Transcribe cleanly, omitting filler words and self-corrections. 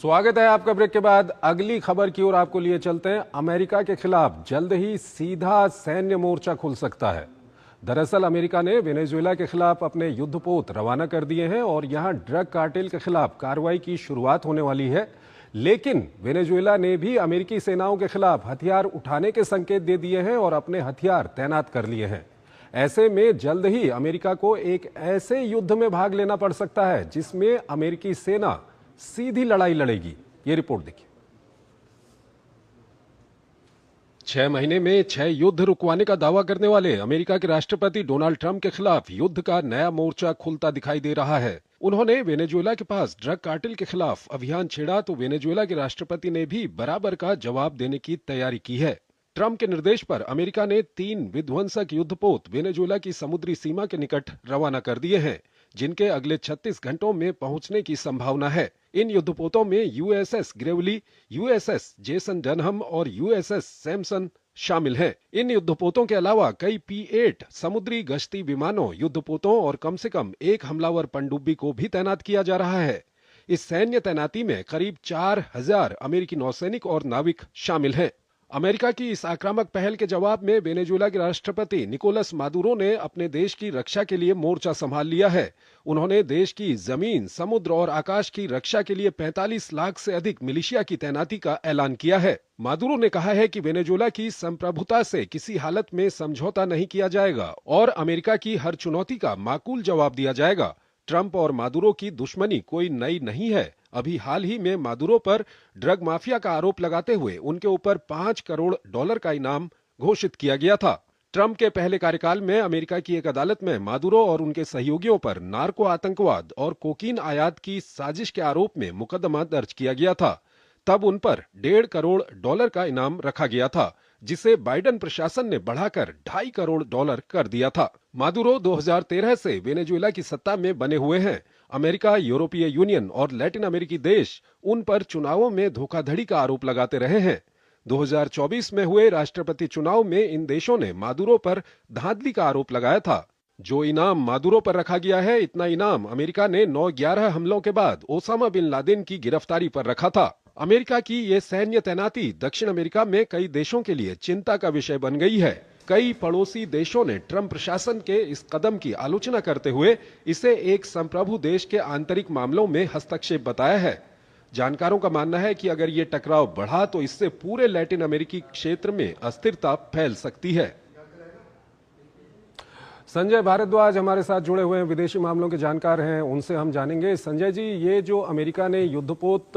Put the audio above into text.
स्वागत है आपका। ब्रेक के बाद अगली खबर की ओर आपको लिए चलते हैं। अमेरिका के खिलाफ जल्द ही सीधा सैन्य मोर्चा खुल सकता है। दरअसल अमेरिका ने वेनेजुएला के खिलाफ अपने युद्धपोत रवाना कर दिए हैं और यहां ड्रग कार्टेल के खिलाफ कार्रवाई की शुरुआत होने वाली है। लेकिन वेनेजुएला ने भी अमेरिकी सेनाओं के खिलाफ हथियार उठाने के संकेत दे दिए हैं और अपने हथियार तैनात कर लिए हैं। ऐसे में जल्द ही अमेरिका को एक ऐसे युद्ध में भाग लेना पड़ सकता है जिसमें अमेरिकी सेना सीधी लड़ाई लड़ेगी। ये रिपोर्ट देखिए। 6 महीने में 6 युद्ध रुकवाने का दावा करने वाले अमेरिका के राष्ट्रपति डोनाल्ड ट्रंप के खिलाफ युद्ध का नया मोर्चा खुलता दिखाई दे रहा है। उन्होंने वेनेजुएला के पास ड्रग कार्टेल के खिलाफ अभियान छेड़ा तो वेनेजुएला के राष्ट्रपति ने भी बराबर का जवाब देने की तैयारी की है। ट्रंप के निर्देश पर अमेरिका ने 3 विध्वंसक युद्धपोत वेनेजुएला की समुद्री सीमा के निकट रवाना कर दिए हैं, जिनके अगले 36 घंटों में पहुंचने की संभावना है। इन युद्धपोतों में यूएसएस ग्रेवली, यूएसएस जेसन डनहम और यूएसएस सैमसन शामिल हैं। इन युद्धपोतों के अलावा कई P-8 समुद्री गश्ती विमानों, युद्धपोतों और कम से कम एक हमलावर पनडुब्बी को भी तैनात किया जा रहा है। इस सैन्य तैनाती में करीब 4000 अमेरिकी नौसैनिक और नाविक शामिल हैं। अमेरिका की इस आक्रामक पहल के जवाब में वेनेजुएला के राष्ट्रपति निकोलस मादुरो ने अपने देश की रक्षा के लिए मोर्चा संभाल लिया है। उन्होंने देश की जमीन, समुद्र और आकाश की रक्षा के लिए 45 लाख से अधिक मिलिशिया की तैनाती का ऐलान किया है। मादुरो ने कहा है कि वेनेजुएला की संप्रभुता से किसी हालत में समझौता नहीं किया जाएगा और अमेरिका की हर चुनौती का माकूल जवाब दिया जाएगा। ट्रंप और मादुरो की दुश्मनी कोई नई नहीं है। अभी हाल ही में मादुरो पर ड्रग माफिया का आरोप लगाते हुए उनके ऊपर $5 करोड़ का इनाम घोषित किया गया था। ट्रंप के पहले कार्यकाल में अमेरिका की एक अदालत में मादुरो और उनके सहयोगियों पर नार्को आतंकवाद और कोकीन आयात की साजिश के आरोप में मुकदमा दर्ज किया गया था। तब उन पर $1.5 करोड़ का इनाम रखा गया था, जिसे बाइडेन प्रशासन ने बढ़ाकर $2.5 करोड़ कर दिया था। मादुरो 2013 से वेनेजुएला की सत्ता में बने हुए हैं। अमेरिका, यूरोपीय यूनियन और लैटिन अमेरिकी देश उन पर चुनावों में धोखाधड़ी का आरोप लगाते रहे हैं। 2024 में हुए राष्ट्रपति चुनाव में इन देशों ने मादुरो पर धांधली का आरोप लगाया था। जो इनाम मादुरो पर रखा गया है, इतना इनाम अमेरिका ने 9/11 हमलों के बाद ओसामा बिन लादेन की गिरफ्तारी पर रखा था। अमेरिका की ये सैन्य तैनाती दक्षिण अमेरिका में कई देशों के लिए चिंता का विषय बन गई है। कई पड़ोसी देशों ने ट्रंप प्रशासन के इस कदम की आलोचना करते हुए इसे एक संप्रभु देश के आंतरिक मामलों में हस्तक्षेप बताया है। जानकारों का मानना है कि अगर ये टकराव बढ़ा तो इससे पूरे लैटिन अमेरिकी क्षेत्र में अस्थिरता फैल सकती है। संजय भारद्वाज हमारे साथ जुड़े हुए हैं, विदेशी मामलों के जानकार हैं, उनसे हम जानेंगे। संजय जी, ये जो अमेरिका ने युद्धपोत